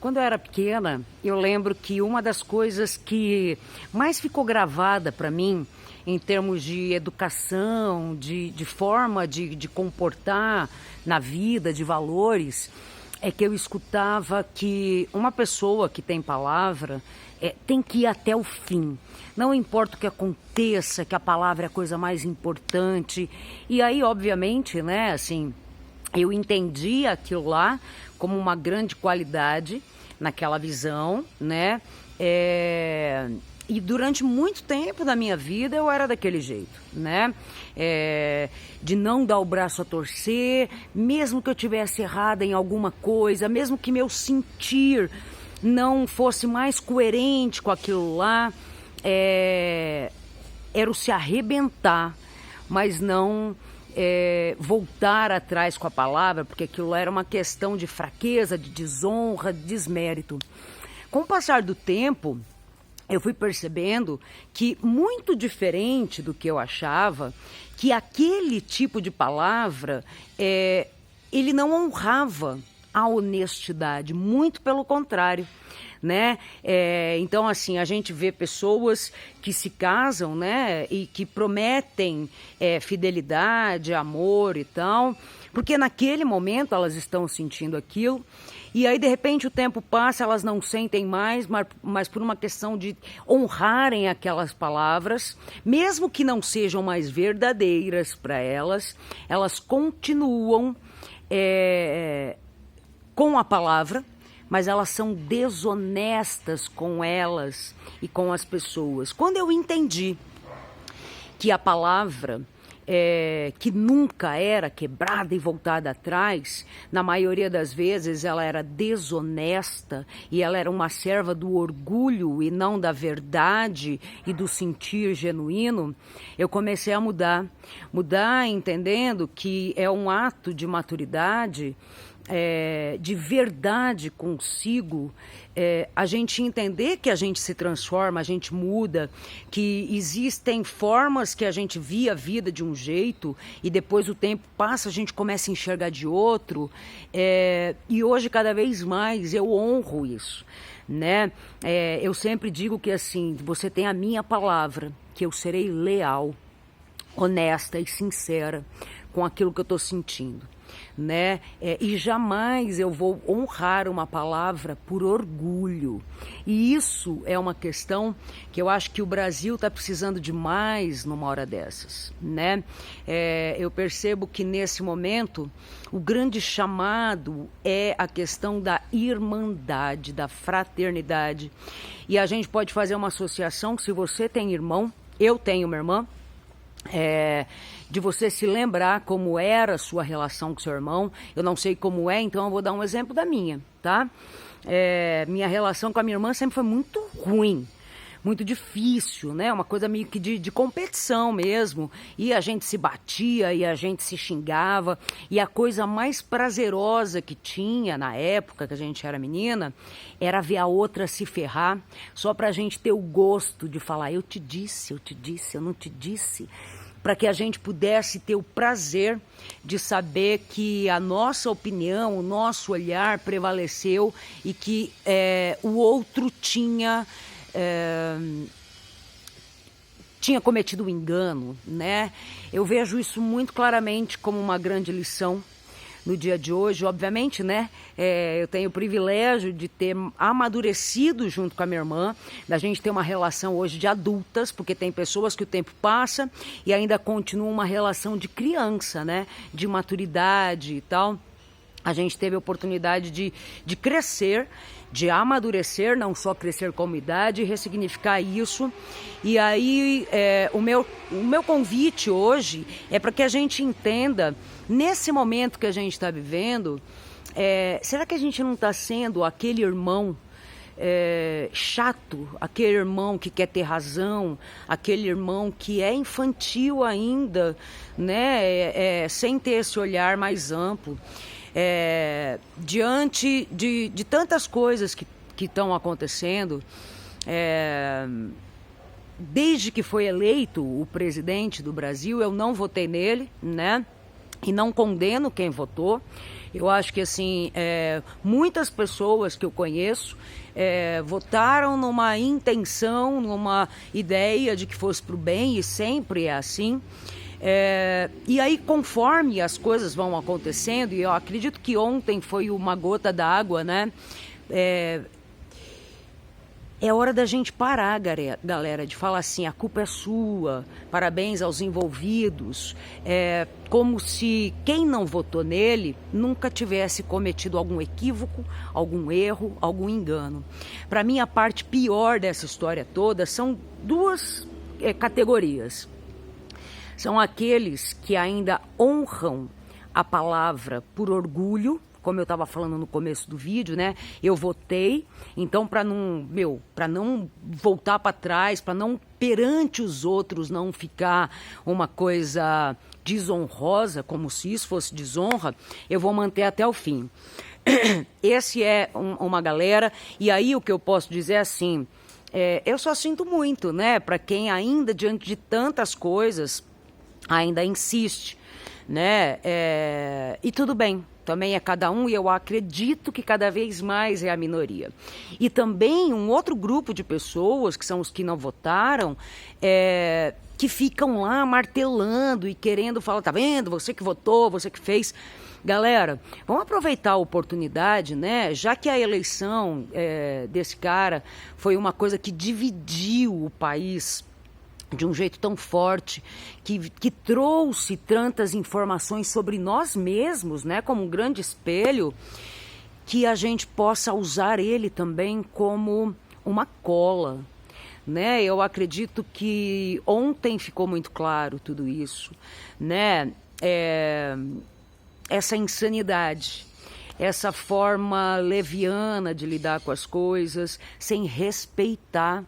Quando eu era pequena, eu lembro que uma das coisas que mais ficou gravada para mim, em termos de educação, de forma de comportar na vida, de valores, é que eu escutava que uma pessoa que tem palavra tem que ir até o fim. Não importa o que aconteça, que a palavra é a coisa mais importante. E aí, obviamente, né, assim, eu entendi aquilo lá como uma grande qualidade naquela visão, né? E durante muito tempo da minha vida eu era daquele jeito, né? De não dar o braço a torcer, mesmo que eu tivesse errada em alguma coisa, mesmo que meu sentir não fosse mais coerente com aquilo lá, era o se arrebentar, mas não voltar atrás com a palavra, porque aquilo era uma questão de fraqueza, de desonra, de desmérito. Com o passar do tempo, eu fui percebendo que, muito diferente do que eu achava, que aquele tipo de palavra, ele não honrava a honestidade, muito pelo contrário, né? Então, assim, a gente vê pessoas que se casam, né, e que prometem fidelidade, amor e tal, porque naquele momento elas estão sentindo aquilo, e aí de repente o tempo passa, elas não sentem mais, mas por uma questão de honrarem aquelas palavras, mesmo que não sejam mais verdadeiras para elas, elas continuam com a palavra, mas elas são desonestas com elas e com as pessoas. Quando eu entendi que a palavra, que nunca era quebrada e voltada atrás, na maioria das vezes ela era desonesta e ela era uma serva do orgulho e não da verdade e do sentir genuíno, eu comecei a mudar entendendo que é um ato de maturidade, de verdade consigo, a gente entender que a gente se transforma, a gente muda, que existem formas que a gente via a vida de um jeito e depois o tempo passa, a gente começa a enxergar de outro, e hoje cada vez mais eu honro isso, né? Eu sempre digo que assim, você tem a minha palavra, que eu serei leal, honesta e sincera com aquilo que eu estou sentindo, né? E jamais eu vou honrar uma palavra por orgulho. E isso é uma questão que eu acho que o Brasil está precisando demais numa hora dessas, né? Eu percebo que nesse momento o grande chamado é a questão da irmandade, da fraternidade. E a gente pode fazer uma associação que, se você tem irmão, eu tenho uma irmã, de você se lembrar como era a sua relação com seu irmão. Eu não sei como então eu vou dar um exemplo da minha, tá? Minha relação com a minha irmã sempre foi muito ruim, muito difícil, né? Uma coisa meio que de competição mesmo, e a gente se batia e a gente se xingava, e a coisa mais prazerosa que tinha na época que a gente era menina era ver a outra se ferrar, só pra gente ter o gosto de falar, eu te disse, eu não te disse, para que a gente pudesse ter o prazer de saber que a nossa opinião, o nosso olhar prevaleceu e que o outro tinha cometido um engano, né? Eu vejo isso muito claramente como uma grande lição no dia de hoje, obviamente, né? Eu tenho o privilégio de ter amadurecido junto com a minha irmã, da gente ter uma relação hoje de adultas, porque tem pessoas que o tempo passa e ainda continua uma relação de criança, né? De maturidade e tal. A gente teve a oportunidade de crescer, de amadurecer, não só crescer como idade, e ressignificar isso. E aí, o meu convite hoje é para que a gente entenda, nesse momento que a gente está vivendo, será que a gente não está sendo aquele irmão chato, aquele irmão que quer ter razão, aquele irmão que é infantil ainda, né? Sem ter esse olhar mais amplo? Diante de tantas coisas que estão acontecendo, desde que foi eleito o presidente do Brasil, eu não votei nele, né? E não condeno quem votou. Eu acho que assim, muitas pessoas que eu conheço votaram numa intenção, numa ideia de que fosse para o bem, e sempre é assim. E aí, conforme as coisas vão acontecendo, e eu acredito que ontem foi uma gota d'água, né? É hora da gente parar, galera, de falar assim, a culpa é sua, parabéns aos envolvidos, como se quem não votou nele nunca tivesse cometido algum equívoco, algum erro, algum engano. Para mim, a parte pior dessa história toda são duas categorias. São aqueles que ainda honram a palavra por orgulho, como eu estava falando no começo do vídeo, né? Eu votei, então para não voltar para trás, para não perante os outros não ficar uma coisa desonrosa, como se isso fosse desonra, eu vou manter até o fim. Esse é uma galera, e aí o que eu posso dizer é assim, eu só sinto muito, né? Para quem ainda, diante de tantas coisas, ainda insiste, né? E tudo bem. Também é cada um, e eu acredito que cada vez mais é a minoria. E também um outro grupo de pessoas, que são os que não votaram, que ficam lá martelando e querendo falar, tá vendo, você que votou, você que fez. Galera, vamos aproveitar a oportunidade, né? Já que a eleição desse cara foi uma coisa que dividiu o país de um jeito tão forte, que trouxe tantas informações sobre nós mesmos, né, como um grande espelho, que a gente possa usar ele também como uma cola, né? Eu acredito que ontem ficou muito claro tudo isso, né? Essa insanidade, essa forma leviana de lidar com as coisas, sem respeitar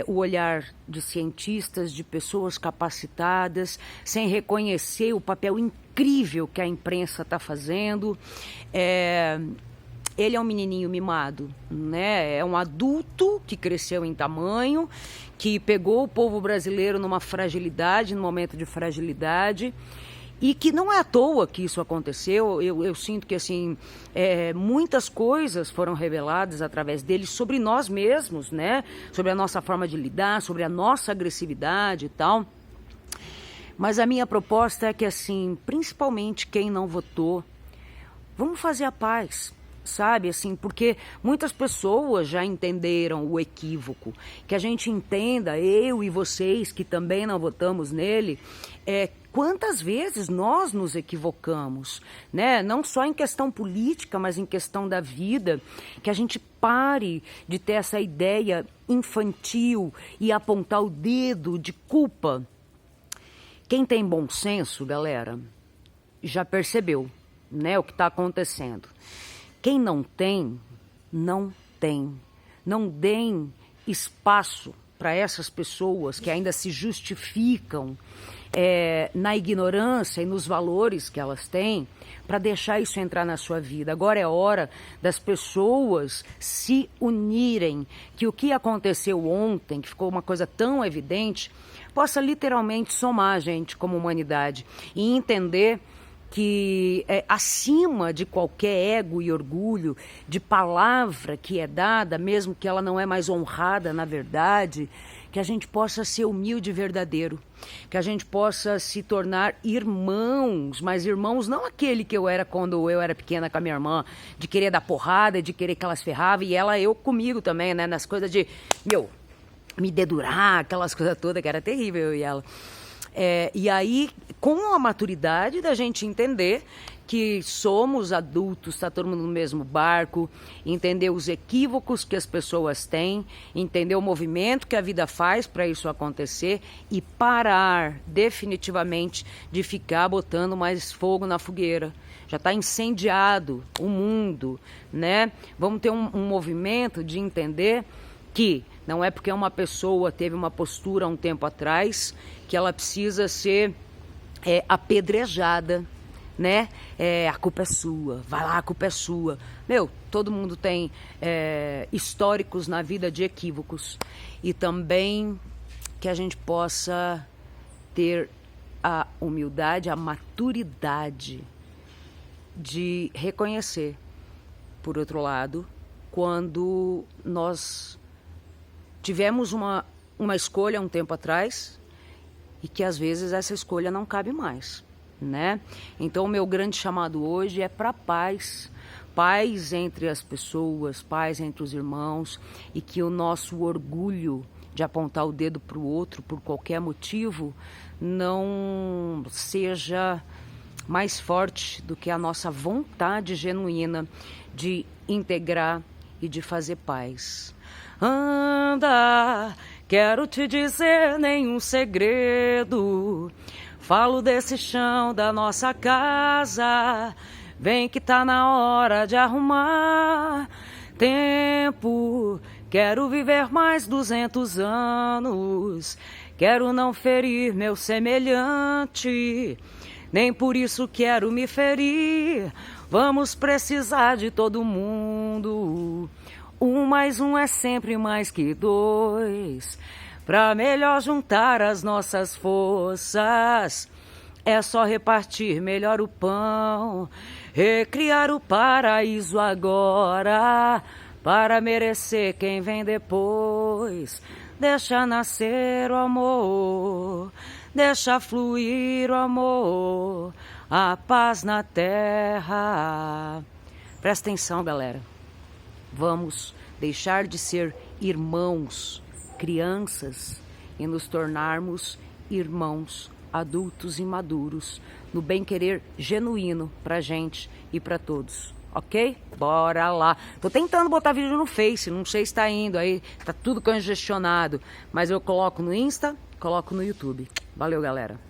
o olhar de cientistas, de pessoas capacitadas, sem reconhecer o papel incrível que a imprensa está fazendo. Ele é um menininho mimado, né? É um adulto que cresceu em tamanho, que pegou o povo brasileiro numa fragilidade, num momento de fragilidade, e que não é à toa que isso aconteceu. Eu sinto que assim, muitas coisas foram reveladas através dele sobre nós mesmos, né? Sobre a nossa forma de lidar, sobre a nossa agressividade e tal. Mas a minha proposta é que assim, principalmente quem não votou, vamos fazer a paz. Sabe, assim, porque muitas pessoas já entenderam o equívoco. Que a gente entenda, eu e vocês que também não votamos nele, quantas vezes nós nos equivocamos, né? Não só em questão política, mas em questão da vida, que a gente pare de ter essa ideia infantil e apontar o dedo de culpa. Quem tem bom senso, galera, já percebeu, né, o que está acontecendo. Quem não tem, não tem. Não deem espaço para essas pessoas que ainda se justificam na ignorância e nos valores que elas têm, para deixar isso entrar na sua vida. Agora é hora das pessoas se unirem, que o que aconteceu ontem, que ficou uma coisa tão evidente, possa literalmente somar a gente como humanidade e entender que acima de qualquer ego e orgulho, de palavra que é dada, mesmo que ela não é mais honrada na verdade, que a gente possa ser humilde e verdadeiro, que a gente possa se tornar irmãos, mas irmãos não aquele que eu era quando eu era pequena com a minha irmã, de querer dar porrada, de querer que elas ferravam, e eu comigo também, né, nas coisas de, me dedurar, aquelas coisas todas, que era terrível, eu e ela. E aí, com a maturidade da gente entender que somos adultos, está todo mundo no mesmo barco, entender os equívocos que as pessoas têm, entender o movimento que a vida faz para isso acontecer e parar definitivamente de ficar botando mais fogo na fogueira. Já está incendiado o mundo, né? Vamos ter um movimento de entender que não é porque uma pessoa teve uma postura há um tempo atrás que ela precisa ser apedrejada, né? A culpa é sua, vai lá, a culpa é sua. Todo mundo tem históricos na vida de equívocos. E também que a gente possa ter a humildade, a maturidade de reconhecer, por outro lado, quando nós tivemos uma escolha um tempo atrás e que às vezes essa escolha não cabe mais, né? Então o meu grande chamado hoje é para paz, paz entre as pessoas, paz entre os irmãos, e que o nosso orgulho de apontar o dedo para o outro por qualquer motivo não seja mais forte do que a nossa vontade genuína de integrar e de fazer paz. Anda, quero te dizer nenhum segredo, falo desse chão da nossa casa, vem que tá na hora de arrumar tempo. Quero viver mais 200 anos, quero não ferir meu semelhante, nem por isso quero me ferir. Vamos precisar de todo mundo. 1 mais 1 é sempre mais que 2. Pra melhor juntar as nossas forças, é só repartir melhor o pão, recriar o paraíso agora, para merecer quem vem depois. Deixa nascer o amor, deixa fluir o amor, a paz na terra. Presta atenção, galera. Vamos deixar de ser irmãos, crianças, e nos tornarmos irmãos adultos e maduros, no bem-querer genuíno pra gente e pra todos. Ok? Bora lá. Tô tentando botar vídeo no Face, não sei se tá indo aí, tá tudo congestionado, mas eu coloco no Insta, coloco no YouTube. Valeu, galera.